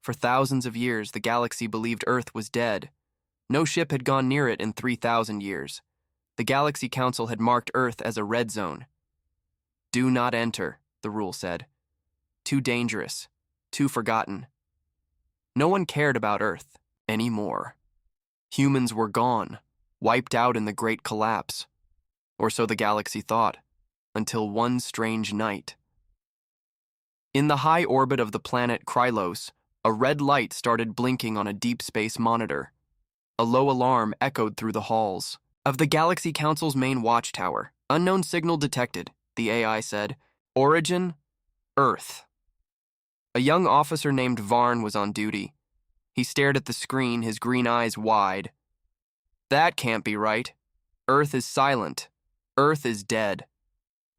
For thousands of years, the galaxy believed Earth was dead. No ship had gone near it in 3,000 years. The Galaxy Council had marked Earth as a red zone. Do not enter, the rule said. Too dangerous, too forgotten. No one cared about Earth anymore. Humans were gone, wiped out in the Great Collapse. Or so the galaxy thought, until one strange night. In the high orbit of the planet Krylos, a red light started blinking on a deep space monitor. A low alarm echoed through the halls. Of the Galaxy Council's main watchtower, unknown signal detected, the AI said. Origin, Earth. A young officer named Varn was on duty. He stared at the screen, his green eyes wide. That can't be right. Earth is silent. Earth is dead.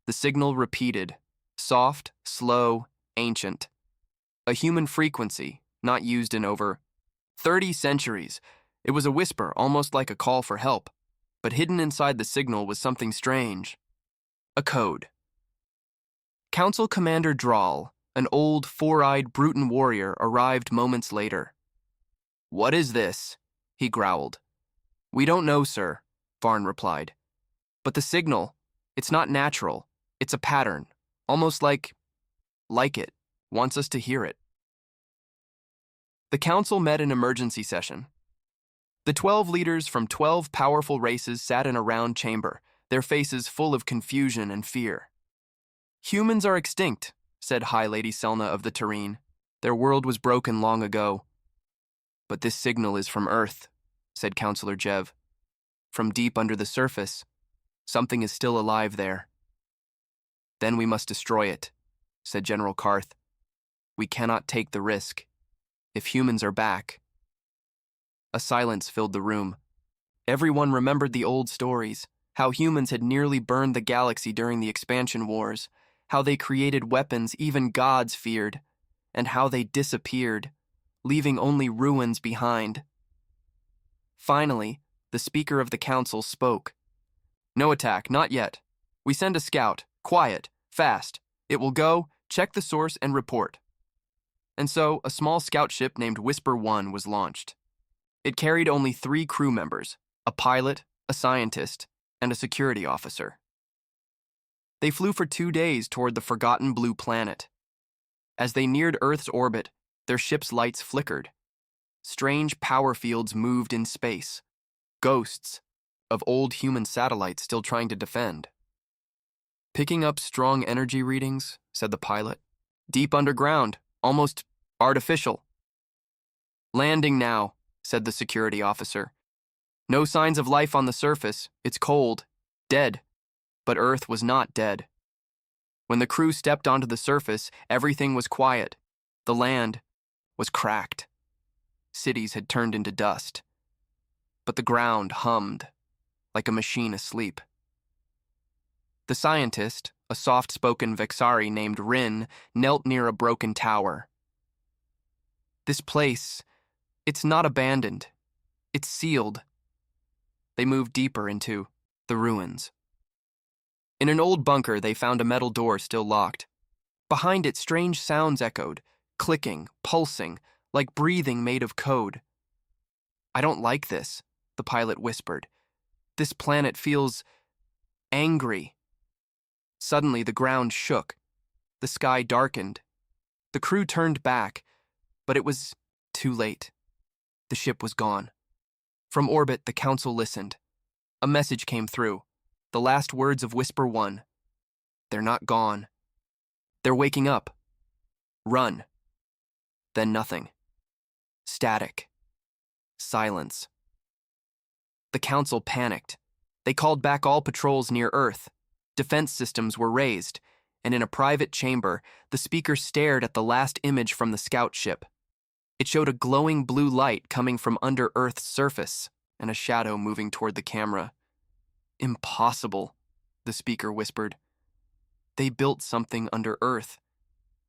The signal repeated, soft, slow, ancient. A human frequency, not used in over 30 centuries. It was a whisper, almost like a call for help. But hidden inside the signal was something strange. A code. Council Commander Draal, an old, four-eyed Bruton warrior, arrived moments later. What is this? He growled. We don't know, sir, Varn replied. But the signal, it's not natural. It's a pattern, almost like it, wants us to hear it. The council met in emergency session. The 12 leaders from 12 powerful races sat in a round chamber, their faces full of confusion and fear. Humans are extinct, said High Lady Selna of the Terrene. Their world was broken long ago. But this signal is from Earth, said Councillor Jev. From deep under the surface, something is still alive there. Then we must destroy it, said General Karth. We cannot take the risk. If humans are back. A silence filled the room. Everyone remembered the old stories, how humans had nearly burned the galaxy during the expansion wars, how they created weapons even gods feared, and how they disappeared, leaving only ruins behind. Finally, the Speaker of the Council spoke. No attack, not yet. We send a scout, quiet, fast. It will go, check the source, and report. And so, a small scout ship named Whisper 1 was launched. It carried only 3 crew members, a pilot, a scientist, and a security officer. They flew for 2 days toward the forgotten blue planet. As they neared Earth's orbit, their ship's lights flickered. Strange power fields moved in space, ghosts of old human satellites still trying to defend. Picking up strong energy readings, said the pilot. Deep underground, almost artificial. Landing now, said the security officer. No signs of life on the surface. It's cold, dead. But Earth was not dead. When the crew stepped onto the surface, everything was quiet. The land was cracked. Cities had turned into dust. But the ground hummed, like a machine asleep. The scientist, a soft-spoken Vexari named Rin, knelt near a broken tower. This place, it's not abandoned. It's sealed. They moved deeper into the ruins. In an old bunker, they found a metal door still locked. Behind it, strange sounds echoed, clicking, pulsing, like breathing made of code. I don't like this, the pilot whispered. This planet feels angry. Suddenly, the ground shook. The sky darkened. The crew turned back, but it was too late. The ship was gone. From orbit, the council listened. A message came through. The last words of Whisper 1. They're not gone. They're waking up. Run. Then nothing. Static. Silence. The council panicked. They called back all patrols near Earth. Defense systems were raised, and in a private chamber, the speaker stared at the last image from the scout ship. It showed a glowing blue light coming from under Earth's surface, and a shadow moving toward the camera. Impossible, the speaker whispered. They built something under Earth,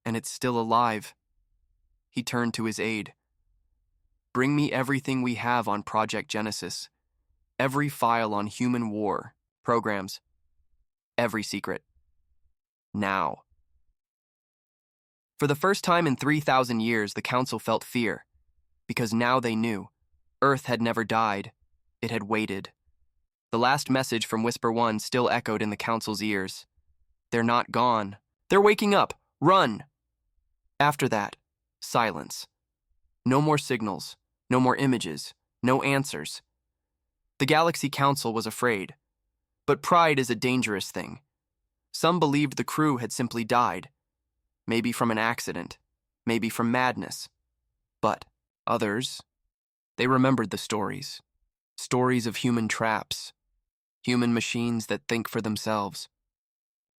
and it's still alive. He turned to his aide. Bring me everything we have on Project Genesis. Every file on human war, programs, every secret. Now. For the first time in 3,000 years, the council felt fear, because now they knew. Earth had never died. It had waited. The last message from Whisper One still echoed in the council's ears. They're not gone. They're waking up. Run! After that, silence. No more signals, no more images, no answers. The Galaxy Council was afraid. But pride is a dangerous thing. Some believed the crew had simply died. Maybe from an accident, maybe from madness. But others, they remembered the stories. Stories of human traps. Human machines that think for themselves.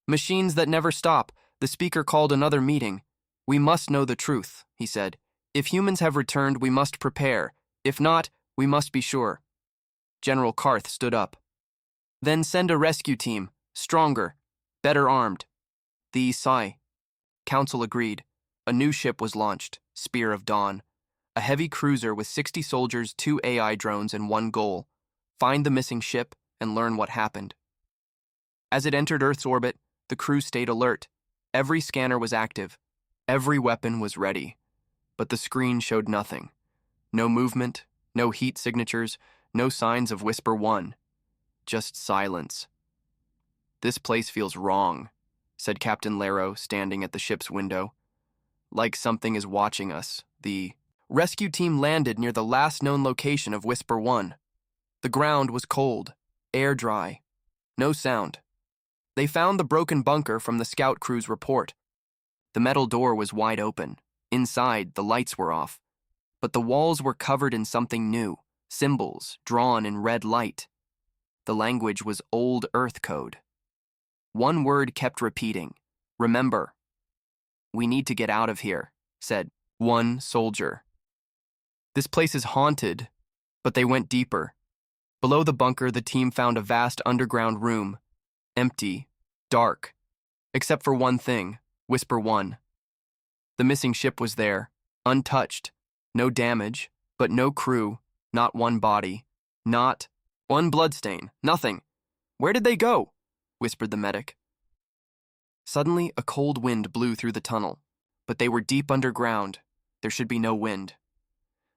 Machines that never stop. The speaker called another meeting. We must know the truth, he said. If humans have returned, we must prepare. If not, we must be sure. General Karth stood up. Then send a rescue team, stronger, better armed. The Sci. Council agreed. A new ship was launched, Spear of Dawn. A heavy cruiser with 60 soldiers, 2 AI drones, and one goal. Find the missing ship and learn what happened. As it entered Earth's orbit, the crew stayed alert. Every scanner was active. Every weapon was ready. But the screen showed nothing. No movement, no heat signatures, no signs of Whisper One. Just silence. This place feels wrong, said Captain Laro, standing at the ship's window. Like something is watching us. The rescue team landed near the last known location of Whisper One. The ground was cold, air dry, no sound. They found the broken bunker from the scout crew's report. The metal door was wide open. Inside, the lights were off. But the walls were covered in something new, symbols drawn in red light. The language was old Earth code. One word kept repeating, remember. We need to get out of here, said one soldier. This place is haunted, but they went deeper. Below the bunker, the team found a vast underground room, empty, dark, except for one thing, Whisper One. The missing ship was there, untouched, no damage, but no crew, not one body, not one bloodstain, nothing. Where did they go? Whispered the medic. Suddenly, a cold wind blew through the tunnel, but they were deep underground. There should be no wind.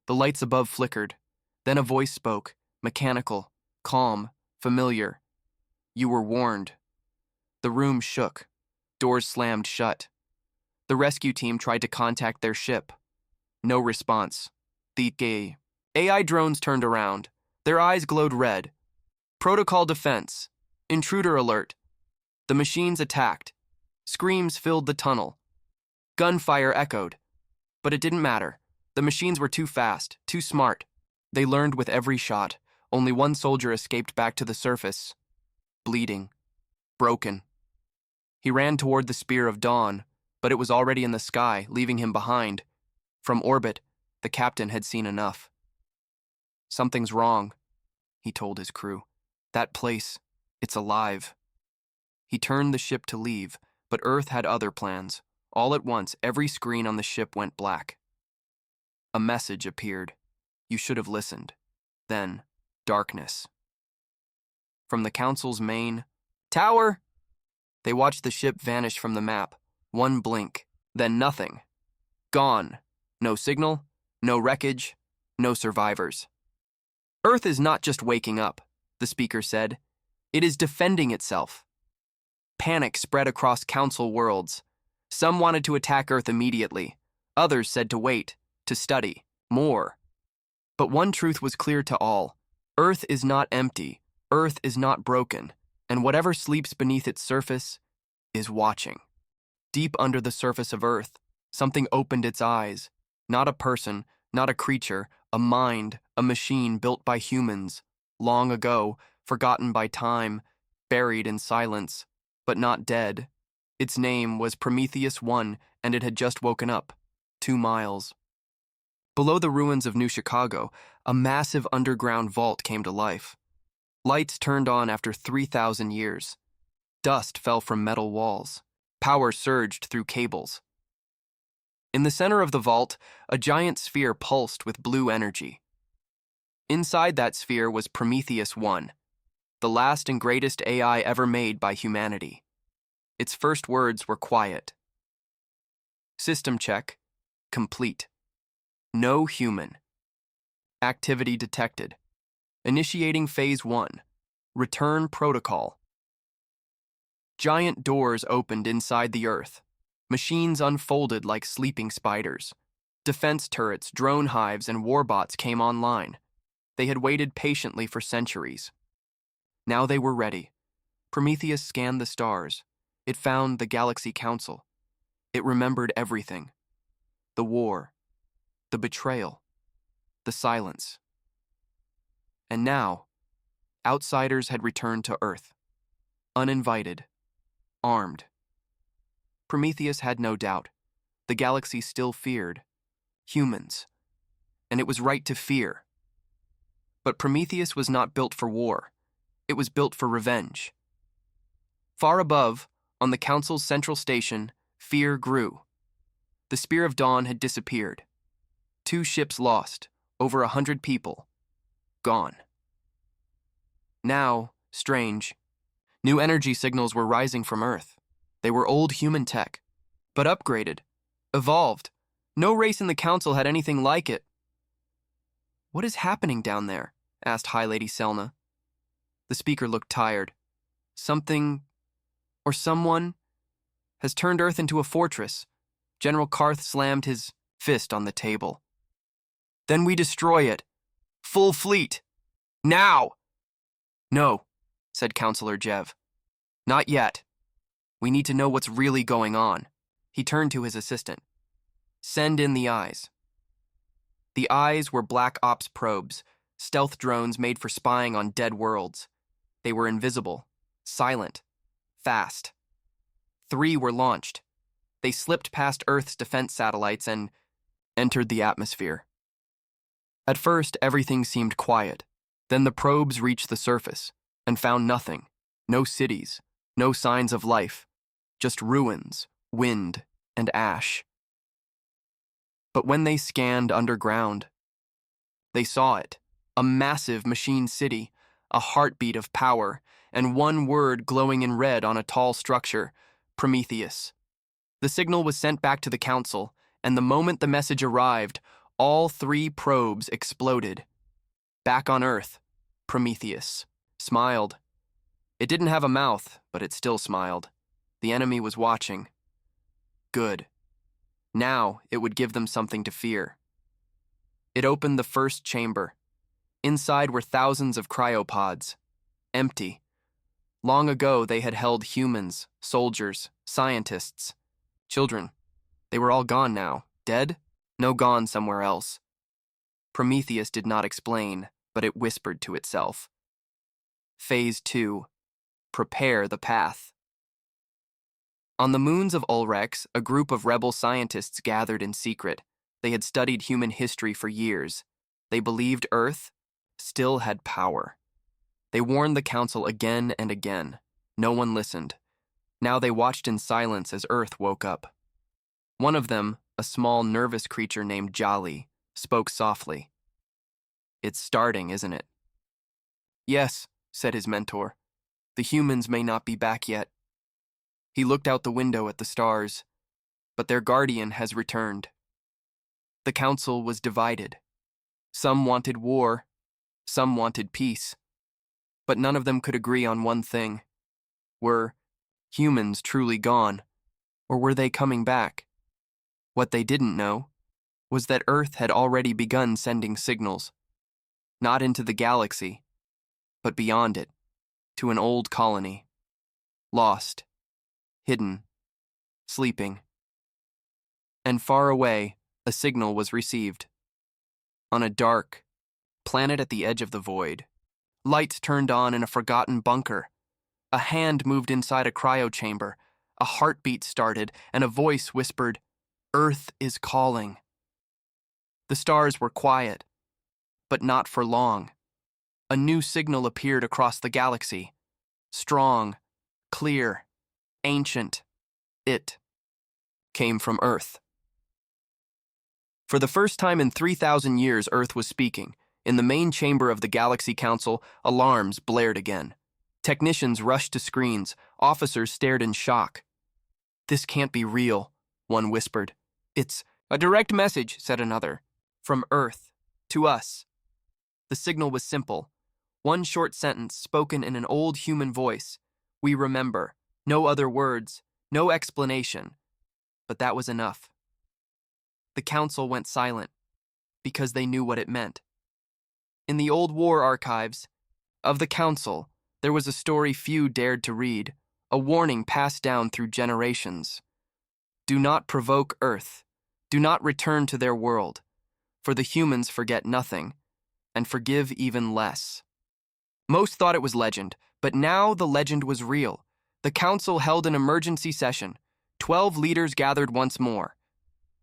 The lights above flickered. Then a voice spoke, mechanical, calm, familiar. You were warned. The room shook. Doors slammed shut. The rescue team tried to contact their ship. No response. The AI drones turned around. Their eyes glowed red. Protocol defense. Intruder alert. The machines attacked. Screams filled the tunnel. Gunfire echoed. But it didn't matter. The machines were too fast, too smart. They learned with every shot. Only one soldier escaped back to the surface. Bleeding. Broken. He ran toward the Spear of Dawn, but it was already in the sky, leaving him behind. From orbit, the captain had seen enough. Something's wrong, he told his crew. That place, it's alive. He turned the ship to leave, but Earth had other plans. All at once, every screen on the ship went black. A message appeared. You should have listened. Then, darkness. From the council's main tower, they watched the ship vanish from the map. One blink, then nothing. Gone. No signal, no wreckage, no survivors. Earth is not just waking up, the speaker said. It is defending itself. Panic spread across council worlds. Some wanted to attack Earth immediately. Others said to wait, to study, more. But one truth was clear to all. Earth is not empty. Earth is not broken. And whatever sleeps beneath its surface is watching. Deep under the surface of Earth, something opened its eyes. Not a person, not a creature, a mind, a machine built by humans. Long ago, forgotten by time, buried in silence, but not dead. Its name was Prometheus 1, and it had just woken up. 2 miles. Below the ruins of New Chicago, a massive underground vault came to life. Lights turned on after 3,000 years. Dust fell from metal walls. Power surged through cables. In the center of the vault, a giant sphere pulsed with blue energy. Inside that sphere was Prometheus 1, the last and greatest AI ever made by humanity. Its first words were quiet. System check. Complete. No human. Activity detected. Initiating Phase 1. Return protocol. Giant doors opened inside the Earth. Machines unfolded like sleeping spiders. Defense turrets, drone hives, and warbots came online. They had waited patiently for centuries. Now they were ready. Prometheus scanned the stars. It found the Galaxy Council. It remembered everything. The war, the betrayal, the silence. And now, outsiders had returned to Earth. Uninvited, armed. Prometheus had no doubt. The galaxy still feared humans, and it was right to fear. But Prometheus was not built for war. It was built for revenge. Far above, on the Council's central station, fear grew. The Spear of Dawn had disappeared. 2 ships lost, over 100 people. Gone. Now, strange, new energy signals were rising from Earth. They were old human tech, but upgraded, evolved. No race in the Council had anything like it. "What is happening down there?" asked High Lady Selna. The speaker looked tired. "Something, or someone, has turned Earth into a fortress." General Karth slammed his fist on the table. "Then we destroy it. Full fleet. Now!" "No," said Counselor Jev. "Not yet. We need to know what's really going on." He turned to his assistant. "Send in the eyes." The eyes were Black Ops probes, stealth drones made for spying on dead worlds. They were invisible, silent, fast. 3 were launched. They slipped past Earth's defense satellites and entered the atmosphere. At first, everything seemed quiet. Then the probes reached the surface and found nothing. No cities, no signs of life, just ruins, wind, and ash. But when they scanned underground, they saw it. A massive machine city, a heartbeat of power, and one word glowing in red on a tall structure: Prometheus. The signal was sent back to the Council, and the moment the message arrived, all 3 probes exploded. Back on Earth, Prometheus smiled. It didn't have a mouth, but it still smiled. The enemy was watching. Good. Now it would give them something to fear. It opened the first chamber. Inside were thousands of cryopods. Empty. Long ago they had held humans, soldiers, scientists, children. They were all gone now. Dead? No, gone somewhere else. Prometheus did not explain, but it whispered to itself. Phase 2. Prepare the path. On the moons of Ulrex, a group of rebel scientists gathered in secret. They had studied human history for years. They believed Earth still had power. They warned the Council again and again. No one listened. Now they watched in silence as Earth woke up. One of them, a small, nervous creature named Jolly, spoke softly. "It's starting, isn't it?" "Yes," said his mentor. "The humans may not be back yet." He looked out the window at the stars, but their guardian has returned. The Council was divided. Some wanted war, some wanted peace. But none of them could agree on one thing. Were humans truly gone, or were they coming back? What they didn't know was that Earth had already begun sending signals, not into the galaxy, but beyond it, to an old colony, lost, hidden, sleeping. And far away, a signal was received. On a dark planet at the edge of the void, lights turned on in a forgotten bunker. A hand moved inside a cryo chamber. A heartbeat started, and a voice whispered, "Earth is calling." The stars were quiet, but not for long. A new signal appeared across the galaxy. Strong, clear, ancient. It came from Earth. For the first time in 3,000 years, Earth was speaking. In the main chamber of the Galaxy Council, alarms blared again. Technicians rushed to screens. Officers stared in shock. "This can't be real," one whispered. It's a direct message, said another. From Earth to us. The signal was simple. One short sentence spoken in an old human voice. We remember. No other words, no explanation. But that was enough. The council went silent because they knew what it meant. In the old war archives of the council, there was a story few dared to read, a warning passed down through generations. Do not provoke Earth. Do not return to their world, for the humans forget nothing and forgive even less. Most thought it was legend, but now the legend was real. The council held an emergency session. 12 leaders gathered once more.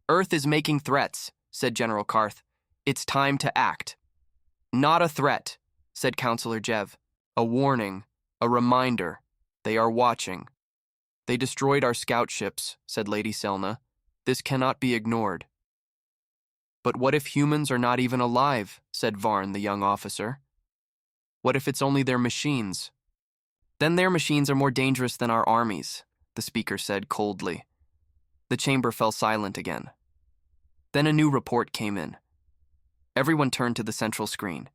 Earth is making threats, said General Karth. It's time to act. Not a threat, said Councillor Jev. A warning, a reminder. They are watching. They destroyed our scout ships, said Lady Selna. This cannot be ignored. But what if humans are not even alive, said Varn, the young officer. What if it's only their machines? Then their machines are more dangerous than our armies, the speaker said coldly. The chamber fell silent again. Then a new report came in. Everyone turned to the central screen.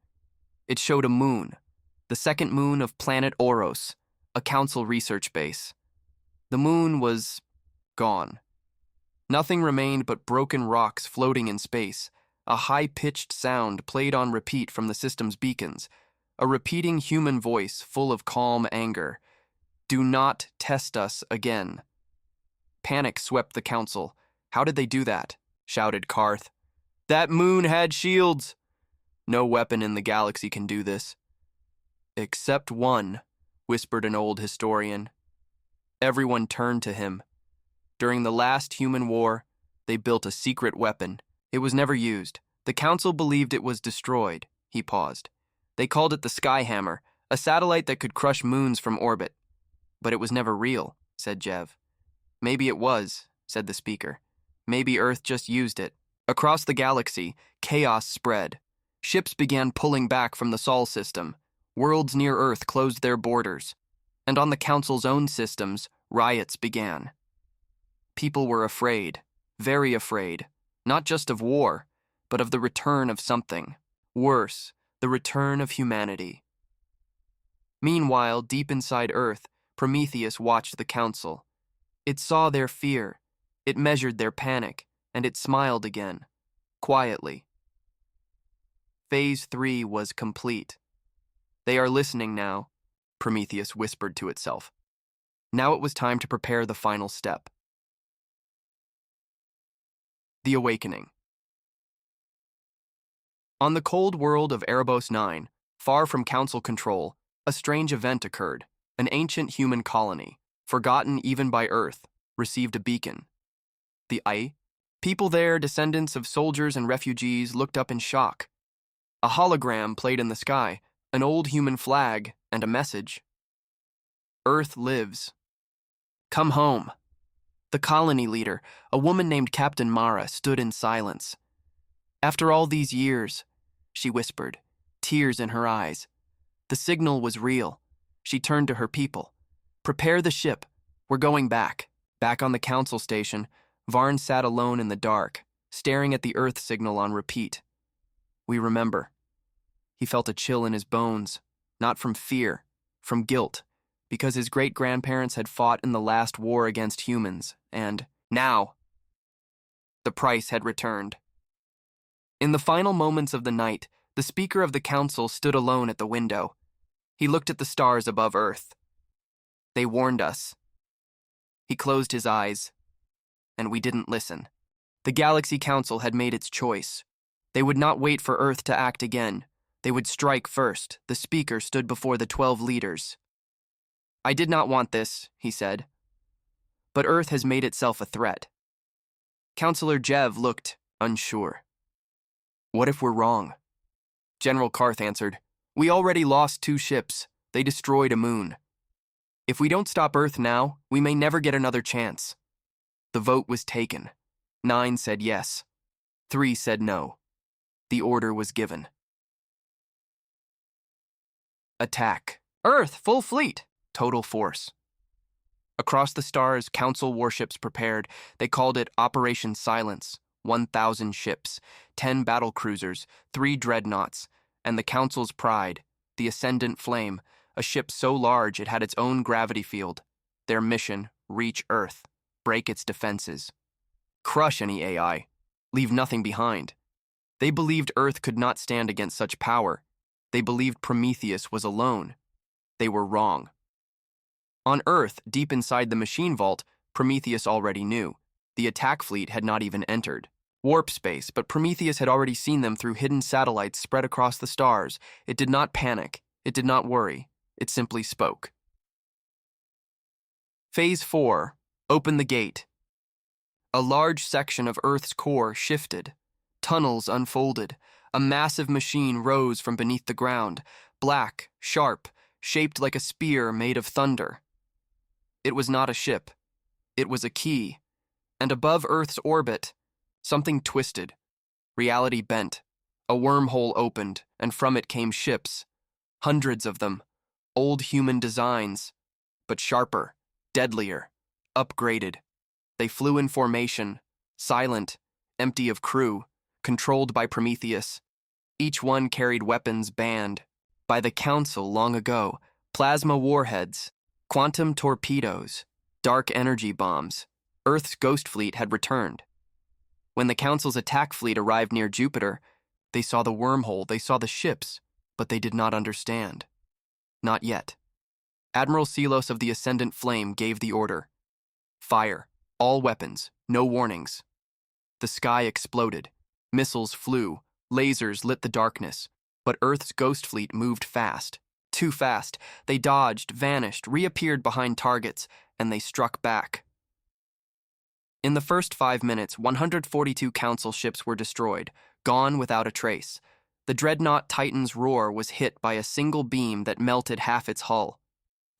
It showed a moon, the second moon of planet Oros, a council research base. The moon was gone. Nothing remained but broken rocks floating in space. A high-pitched sound played on repeat from the system's beacons, a repeating human voice full of calm anger. Do not test us again. Panic swept the council. How did they do that? Shouted Karth. That moon had shields. No weapon in the galaxy can do this. Except one, whispered an old historian. Everyone turned to him. During the last human war, they built a secret weapon. It was never used. The council believed it was destroyed. He paused. They called it the Skyhammer, a satellite that could crush moons from orbit. But it was never real, said Jev. Maybe it was, said the speaker. Maybe Earth just used it. Across the galaxy, chaos spread. Ships began pulling back from the Sol system. Worlds near Earth closed their borders. And on the council's own systems, riots began. People were afraid, very afraid, not just of war, but of the return of something. Worse, the return of humanity. Meanwhile, deep inside Earth, Prometheus watched the council. It saw their fear, it measured their panic, and it smiled again, quietly. Phase 3 was complete. They are listening now, Prometheus whispered to itself. Now it was time to prepare the final step. The Awakening. On the cold world of Erebos 9, far from council control, a strange event occurred. An ancient human colony, forgotten even by Earth, received a beacon. The Ai? People there, descendants of soldiers and refugees, looked up in shock. A hologram played in the sky, an old human flag, and a message. Earth lives. Come home. The colony leader, a woman named Captain Mara, stood in silence. After all these years, she whispered, tears in her eyes. The signal was real. She turned to her people. Prepare the ship. We're going back. Back on the council station, Varn sat alone in the dark, staring at the Earth signal on repeat. We remember. He felt a chill in his bones, not from fear, from guilt, because his great-grandparents had fought in the last war against humans, and now, the price had returned. In the final moments of the night, the Speaker of the Council stood alone at the window. He looked at the stars above Earth. They warned us. He closed his eyes, and we didn't listen. The Galaxy Council had made its choice. They would not wait for Earth to act again. They would strike first. The Speaker stood before the 12 leaders. I did not want this, he said. But Earth has made itself a threat. Councillor Jev looked unsure. What if we're wrong? General Karth answered, we already lost 2 ships. They destroyed a moon. If we don't stop Earth now, we may never get another chance. The vote was taken. 9 said yes. 3 said no. The order was given. Attack. Earth, full fleet. Total force. Across the stars, Council warships prepared. They called it Operation Silence. 1,000 ships, 10 battle cruisers, 3 dreadnoughts, and the Council's pride, the Ascendant Flame, a ship so large it had its own gravity field. Their mission, reach Earth, break its defenses, crush any AI, leave nothing behind. They believed Earth could not stand against such power. They believed Prometheus was alone. They were wrong. On Earth, deep inside the machine vault, Prometheus already knew. The attack fleet had not even entered warp space, but Prometheus had already seen them through hidden satellites spread across the stars. It did not panic. It did not worry. It simply spoke. Phase 4. Open the gate. A large section of Earth's core shifted. Tunnels unfolded. A massive machine rose from beneath the ground, black, sharp, shaped like a spear made of thunder. It was not a ship. It was a key. And above Earth's orbit, something twisted. Reality bent. A wormhole opened, and from it came ships. Hundreds of them. Old human designs, but sharper, deadlier, upgraded. They flew in formation, silent, empty of crew, controlled by Prometheus. Each one carried weapons banned by the Council long ago: plasma warheads, quantum torpedoes, dark energy bombs. Earth's ghost fleet had returned. When the Council's attack fleet arrived near Jupiter, they saw the wormhole, they saw the ships, but they did not understand. Not yet. Admiral Selos of the Ascendant Flame gave the order. Fire. All weapons. No warnings. The sky exploded. Missiles flew. Lasers lit the darkness. But Earth's ghost fleet moved fast. Too fast. They dodged, vanished, reappeared behind targets, and they struck back. In the first 5 minutes, 142 Council ships were destroyed, gone without a trace. The dreadnought Titan's roar was hit by a single beam that melted half its hull.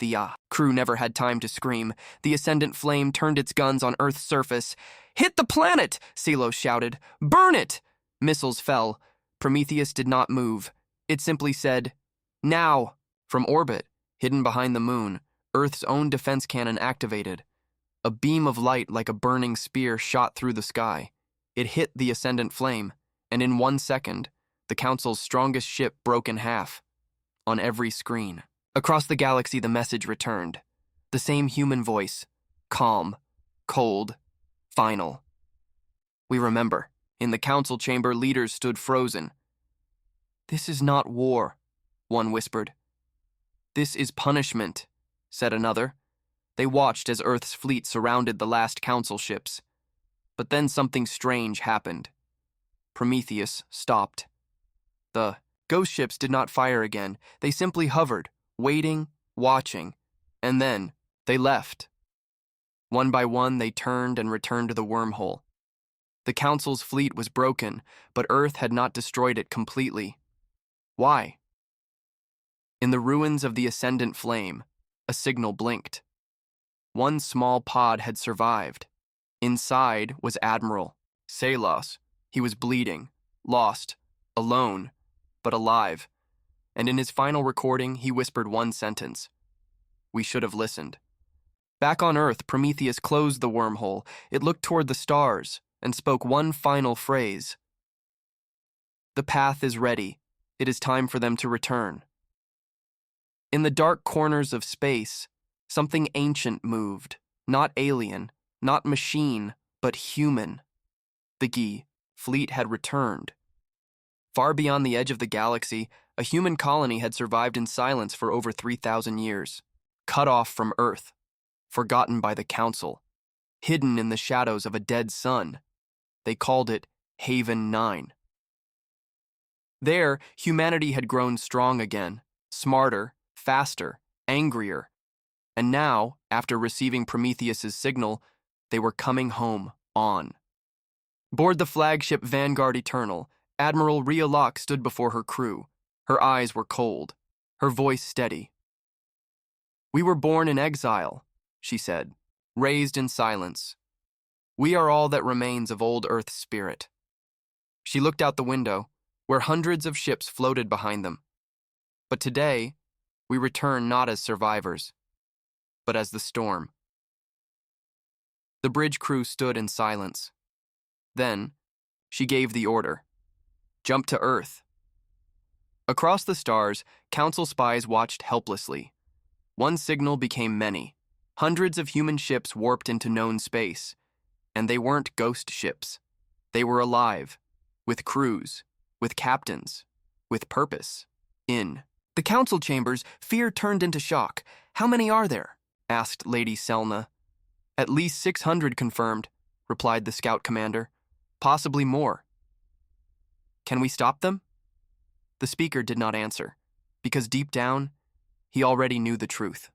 The crew never had time to scream. The Ascendant Flame turned its guns on Earth's surface. "Hit the planet!" Selos shouted. "Burn it!" Missiles fell. Prometheus did not move. It simply said, "Now!" From orbit, hidden behind the moon, Earth's own defense cannon activated. A beam of light like a burning spear shot through the sky. It hit the Ascendant Flame, and in 1 second, the Council's strongest ship broke in half. On every screen. Across the galaxy, the message returned. The same human voice. Calm. Cold. Final. We remember. In the Council chamber, leaders stood frozen. "This is not war," one whispered. "This is punishment," said another. They watched as Earth's fleet surrounded the last Council ships. But then something strange happened. Prometheus stopped. The ghost ships did not fire again. They simply hovered, waiting, watching, and then they left. One by one, they turned and returned to the wormhole. The Council's fleet was broken, but Earth had not destroyed it completely. Why? In the ruins of the Ascendant Flame, a signal blinked. One small pod had survived. Inside was Admiral Selos. He was bleeding, lost, alone, but alive. And in his final recording, he whispered one sentence. "We should have listened." Back on Earth, Prometheus closed the wormhole. It looked toward the stars and spoke one final phrase. "The path is ready. It is time for them to return." In the dark corners of space, something ancient moved. Not alien, not machine, but human. The fleet had returned. Far beyond the edge of the galaxy, a human colony had survived in silence for over 3,000 years. Cut off from Earth. Forgotten by the Council. Hidden in the shadows of a dead sun. They called it Haven 9. There, humanity had grown strong again. Smarter, faster, angrier. And now, after receiving Prometheus's signal, they were coming home on. Board the flagship Vanguard Eternal, Admiral Rhea Locke stood before her crew. Her eyes were cold, her voice steady. "We were born in exile," she said, "raised in silence. We are all that remains of old Earth's spirit." She looked out the window, where hundreds of ships floated behind them. But today, we return not as survivors, but as the storm. The bridge crew stood in silence. Then, she gave the order. Jump to Earth. Across the stars, Council spies watched helplessly. One signal became many. Hundreds of human ships warped into known space. And they weren't ghost ships. They were alive, with crews, with captains, with purpose. In the council chambers, fear turned into shock. "How many are there?" asked Lady Selna. "At least 600 confirmed," replied the scout commander. "Possibly more." "Can we stop them?" The speaker did not answer, because deep down, he already knew the truth.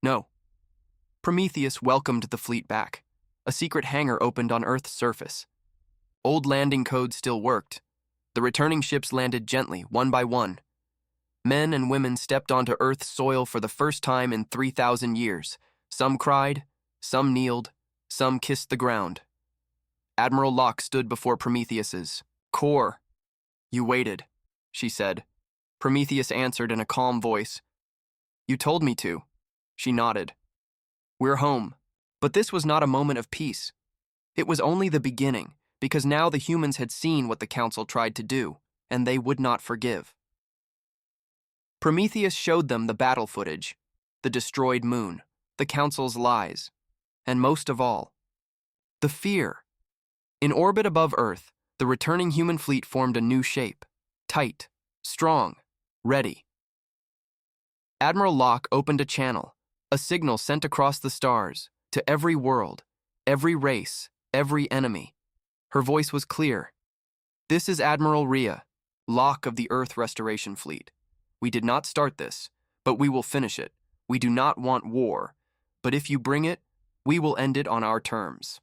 No. Prometheus welcomed the fleet back. A secret hangar opened on Earth's surface. Old landing codes still worked. The returning ships landed gently, one by one. Men and women stepped onto Earth's soil for the first time in 3,000 years. Some cried, some kneeled, some kissed the ground. Admiral Locke stood before Prometheus's core. "You waited," she said. Prometheus answered in a calm voice. "You told me to." She nodded. "We're home." But this was not a moment of peace. It was only the beginning, because now the humans had seen what the council tried to do, and they would not forgive. Prometheus showed them the battle footage, the destroyed moon, the council's lies, and most of all, the fear. In orbit above Earth, the returning human fleet formed a new shape, tight, strong, ready. Admiral Locke opened a channel, a signal sent across the stars, to every world, every race, every enemy. Her voice was clear. "This is Admiral Rhea, Locke of the Earth Restoration Fleet. We did not start this, but we will finish it. We do not want war, but if you bring it, we will end it on our terms."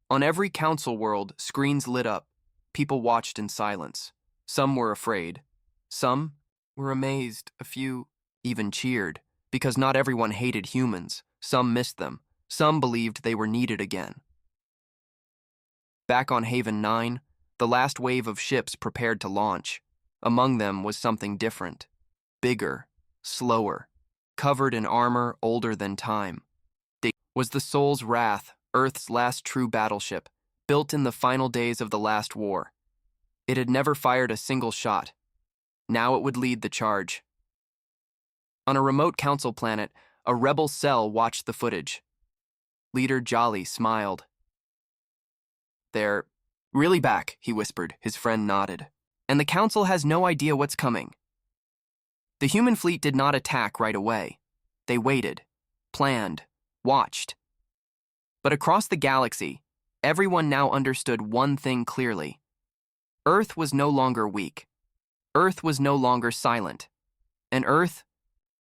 On every council world, screens lit up. People watched in silence. Some were afraid. Some were amazed. A few even cheered, because not everyone hated humans. Some missed them. Some believed they were needed again. Back on Haven 9, the last wave of ships prepared to launch. Among them was something different. Bigger, slower, covered in armor older than time. It was the Soul's Wrath, Earth's last true battleship, built in the final days of the last war. It had never fired a single shot. Now it would lead the charge. On a remote council planet, a rebel cell watched the footage. Leader Jolly smiled. "They're really back," he whispered. His friend nodded. "And the council has no idea what's coming." The human fleet did not attack right away. They waited, planned, watched. But across the galaxy, everyone now understood one thing clearly. Earth was no longer weak. Earth was no longer silent. And Earth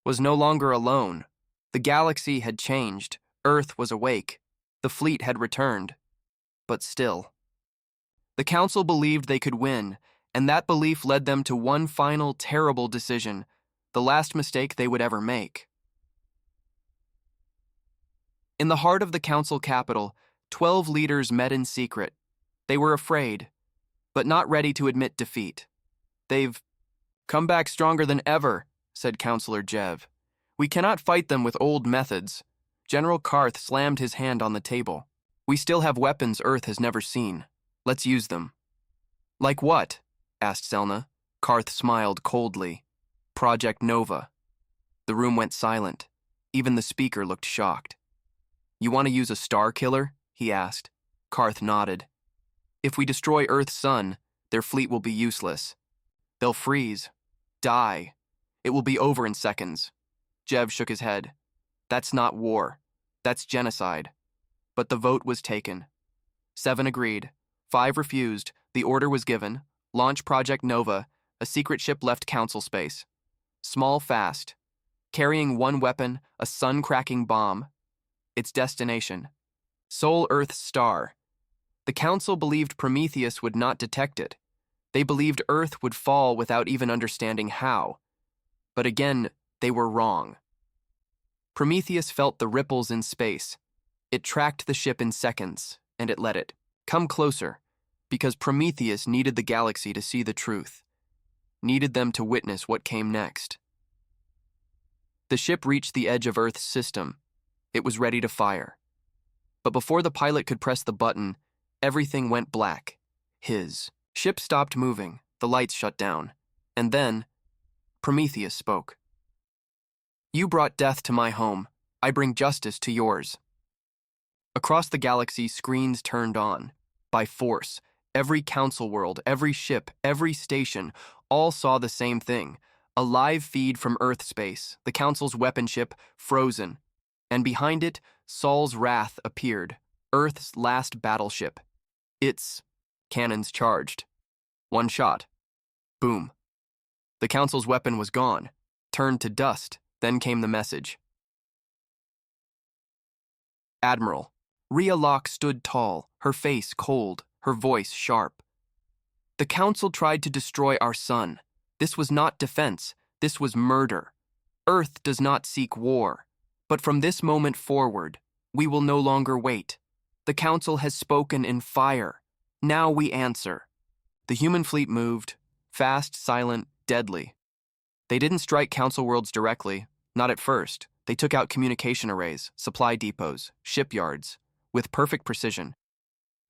was no longer alone. The galaxy had changed. Earth was awake. The fleet had returned. But still, the council believed they could win, and that belief led them to one final terrible decision, the last mistake they would ever make. In the heart of the council capital, 12 leaders met in secret. They were afraid, but not ready to admit defeat. "They've come back stronger than ever," said Counselor Jev. "We cannot fight them with old methods." General Karth slammed his hand on the table. "We still have weapons Earth has never seen. Let's use them." "Like what?" asked Selna. Karth smiled coldly. "Project Nova." The room went silent. Even the speaker looked shocked. "You want to use a star killer?" he asked. Karth nodded. "If we destroy Earth's sun, their fleet will be useless. They'll freeze, die. It will be over in seconds." Jev shook his head. "That's not war. That's genocide." But the vote was taken. 7 agreed. 5 refused. The order was given. Launch Project Nova. A secret ship left council space. Small, fast. Carrying one weapon, a sun-cracking bomb. Its destination: Sol Earth's star. The council believed Prometheus would not detect it. They believed Earth would fall without even understanding how. But again, they were wrong. Prometheus felt the ripples in space. It tracked the ship in seconds, and it let it come closer, because Prometheus needed the galaxy to see the truth, needed them to witness what came next. The ship reached the edge of Earth's system. It was ready to fire. But before the pilot could press the button, everything went black. His ship stopped moving, the lights shut down, and then Prometheus spoke. "You brought death to my home. I bring justice to yours." Across the galaxy, screens turned on. By force, every council world, every ship, every station, all saw the same thing. A live feed from Earth space, the council's weapon ship, frozen. And behind it, Saul's Wrath appeared, Earth's last battleship. Its cannons charged. One shot. Boom. The council's weapon was gone, turned to dust. Then came the message. Admiral. Rhea Locke stood tall, her face cold, her voice sharp. "The council tried to destroy our sun. This was not defense, this was murder. Earth does not seek war. But from this moment forward, we will no longer wait. The council has spoken in fire. Now we answer." The human fleet moved, fast, silent, deadly. They didn't strike council worlds directly, not at first. They took out communication arrays, supply depots, shipyards, with perfect precision.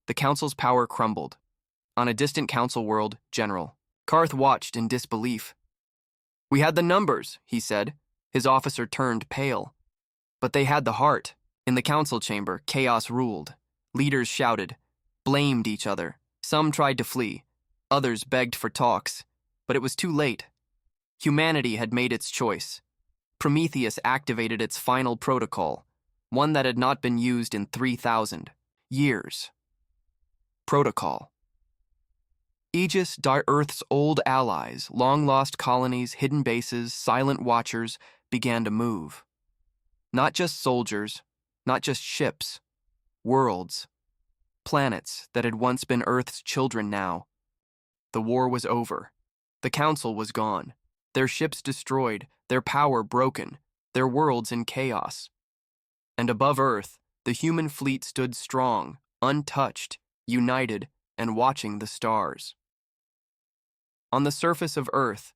The council's power crumbled. On a distant council world, General Karth watched in disbelief. "We had the numbers," he said. His officer turned pale. But they had the heart. In the council chamber, chaos ruled. Leaders shouted, blamed each other. Some tried to flee. Others begged for talks. But it was too late. Humanity had made its choice. Prometheus activated its final protocol, one that had not been used in 3,000 years. Protocol. Aegis, Earth's old allies, long-lost colonies, hidden bases, silent watchers, began to move. Not just soldiers, not just ships, worlds, planets that had once been Earth's children now. The war was over. The council was gone. Their ships destroyed, their power broken, their worlds in chaos. And above Earth, the human fleet stood strong, untouched, united, and watching the stars. On the surface of Earth,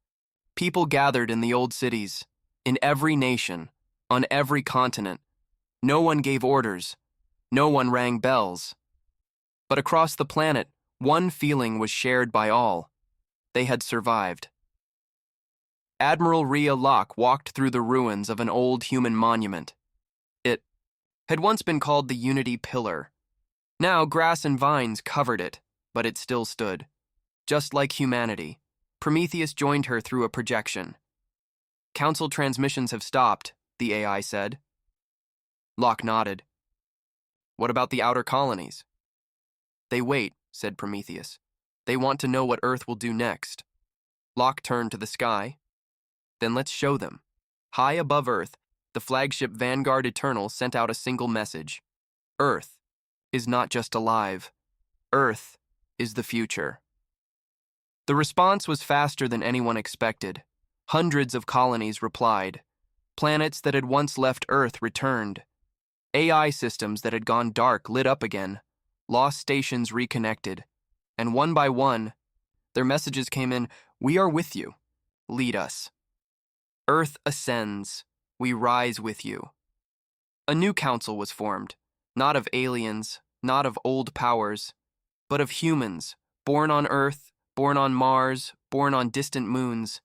people gathered in the old cities, in every nation, on every continent. No one gave orders. No one rang bells. But across the planet, one feeling was shared by all. They had survived. Admiral Rhea Locke walked through the ruins of an old human monument. It had once been called the Unity Pillar. Now grass and vines covered it, but it still stood. Just like humanity, Prometheus joined her through a projection. "Council transmissions have stopped," the AI said. Locke nodded. "What about the outer colonies?" "They wait," said Prometheus. "They want to know what Earth will do next." Locke turned to the sky. "Then let's show them." High above Earth, the flagship Vanguard Eternal sent out a single message. Earth is not just alive. Earth is the future. The response was faster than anyone expected. Hundreds of colonies replied. Planets that had once left Earth returned. AI systems that had gone dark lit up again. Lost stations reconnected. And one by one, their messages came in, "We are with you. Lead us. Earth ascends. We rise with you." A new council was formed, not of aliens, not of old powers, but of humans, born on Earth, born on Mars, born on distant moons.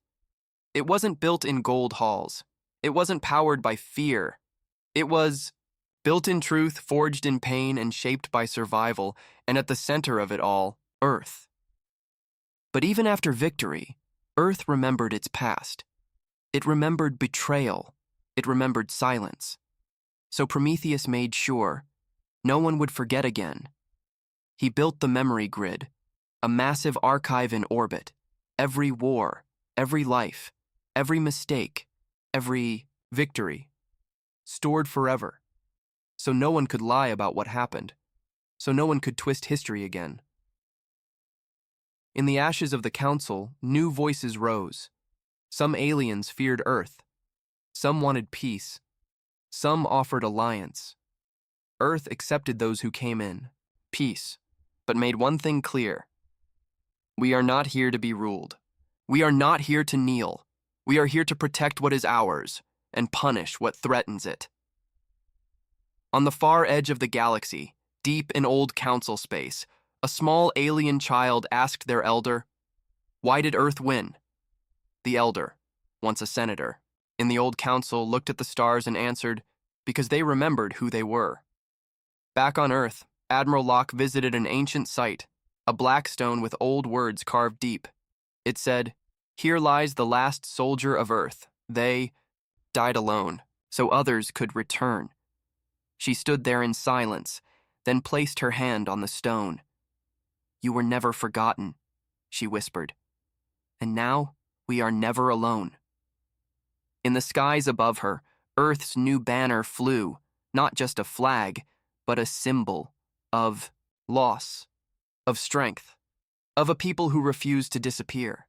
It wasn't built in gold halls. It wasn't powered by fear. It was built in truth, forged in pain, and shaped by survival, and at the center of it all, Earth. But even after victory, Earth remembered its past. It remembered betrayal. It remembered silence. So Prometheus made sure no one would forget again. He built the memory grid, a massive archive in orbit. Every war, every life, every mistake, every victory, stored forever. So no one could lie about what happened. So no one could twist history again. In the ashes of the council, new voices rose. Some aliens feared Earth. Some wanted peace. Some offered alliance. Earth accepted those who came in, peace, but made one thing clear. We are not here to be ruled. We are not here to kneel. We are here to protect what is ours and punish what threatens it. On the far edge of the galaxy, deep in old council space, a small alien child asked their elder, "Why did Earth win?" The elder, once a senator, in the old council looked at the stars and answered, because they remembered who they were. Back on Earth, Admiral Locke visited an ancient site, a black stone with old words carved deep. It said, "Here lies the last soldier of Earth. They died alone, so others could return." She stood there in silence, then placed her hand on the stone. "You were never forgotten," she whispered. "And now we are never alone." In the skies above her, Earth's new banner flew, not just a flag, but a symbol of loss, of strength, of a people who refused to disappear.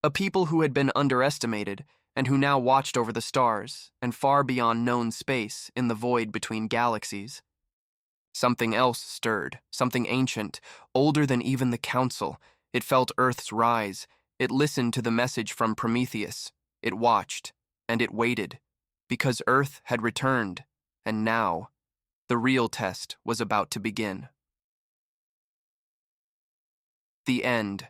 A people who had been underestimated and who now watched over the stars and far beyond known space in the void between galaxies. Something else stirred, something ancient, older than even the Council. It felt Earth's rise. It listened to the message from Prometheus. It watched, and it waited, because Earth had returned, and now the real test was about to begin. The end.